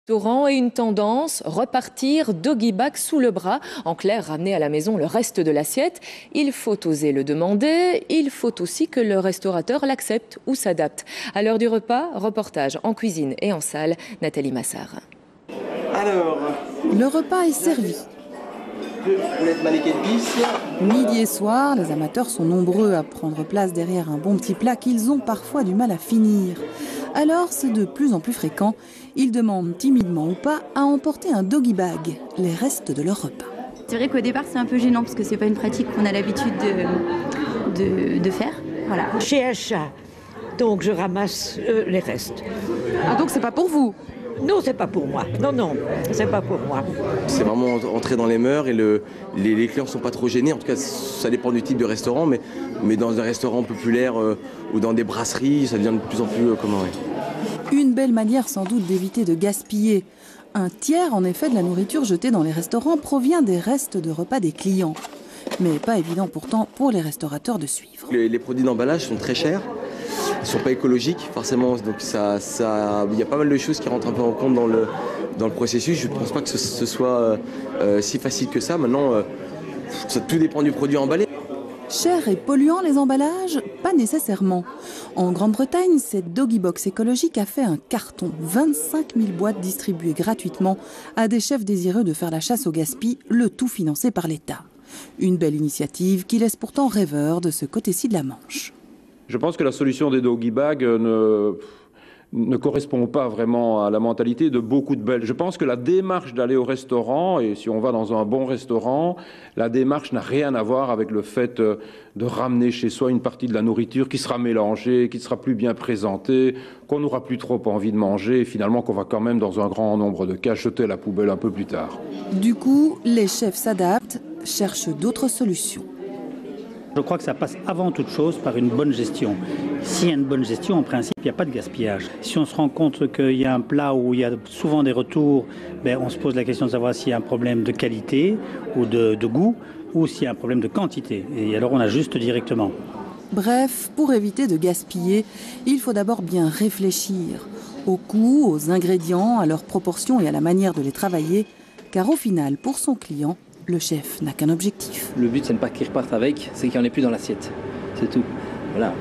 Restaurant et une tendance, repartir doggy bag sous le bras. En clair, ramener à la maison le reste de l'assiette. Il faut oser le demander. Il faut aussi que le restaurateur l'accepte ou s'adapte. À l'heure du repas, reportage en cuisine et en salle. Nathalie Massard. Alors, le repas est servi. Midi et soir, les amateurs sont nombreux à prendre place derrière un bon petit plat qu'ils ont parfois du mal à finir. Alors, c'est de plus en plus fréquent. Ils demandent timidement ou pas à emporter un doggy bag, les restes de leur repas. C'est vrai qu'au départ, c'est un peu gênant parce que c'est pas une pratique qu'on a l'habitude de faire. Voilà. Chez Achat, donc je ramasse les restes. Ah, donc c'est pas pour vous? Non, c'est pas pour moi. Non, c'est pas pour moi. C'est vraiment entrer dans les mœurs et les clients sont pas trop gênés. En tout cas, ça dépend du type de restaurant, mais dans un restaurant populaire ou dans des brasseries, ça devient de plus en plus commun. Ouais. Une belle manière sans doute d'éviter de gaspiller. Un tiers, en effet, de la nourriture jetée dans les restaurants provient des restes de repas des clients. Mais pas évident pourtant pour les restaurateurs de suivre. Les produits d'emballage sont très chers. Ils ne sont pas écologiques forcément, donc il y a pas mal de choses qui rentrent un peu en compte dans le processus. Je ne pense pas que ce soit si facile que ça. Maintenant, tout dépend du produit emballé. Cher et polluant les emballages? Pas nécessairement. En Grande-Bretagne, cette doggy box écologique a fait un carton. 25 000 boîtes distribuées gratuitement à des chefs désireux de faire la chasse au gaspillage, le tout financé par l'État. Une belle initiative qui laisse pourtant rêveur de ce côté-ci de la Manche. Je pense que la solution des doggy bags ne correspond pas vraiment à la mentalité de beaucoup de Belges. Je pense que la démarche d'aller au restaurant, et si on va dans un bon restaurant, la démarche n'a rien à voir avec le fait de ramener chez soi une partie de la nourriture qui sera mélangée, qui ne sera plus bien présentée, qu'on n'aura plus trop envie de manger, et finalement qu'on va quand même, dans un grand nombre de cas, jeter à la poubelle un peu plus tard. Du coup, les chefs s'adaptent, cherchent d'autres solutions. Je crois que ça passe avant toute chose par une bonne gestion. S'il y a une bonne gestion, en principe, il n'y a pas de gaspillage. Si on se rend compte qu'il y a un plat où il y a souvent des retours, on se pose la question de savoir s'il y a un problème de qualité ou de goût, ou s'il y a un problème de quantité. Et alors on ajuste directement. Bref, pour éviter de gaspiller, il faut d'abord bien réfléchir au coût, aux ingrédients, à leurs proportions et à la manière de les travailler, car au final, pour son client, le chef n'a qu'un objectif. Le but, c'est de ne pas qu'il reparte avec, c'est qu'il n'y en ait plus dans l'assiette. C'est tout. Voilà.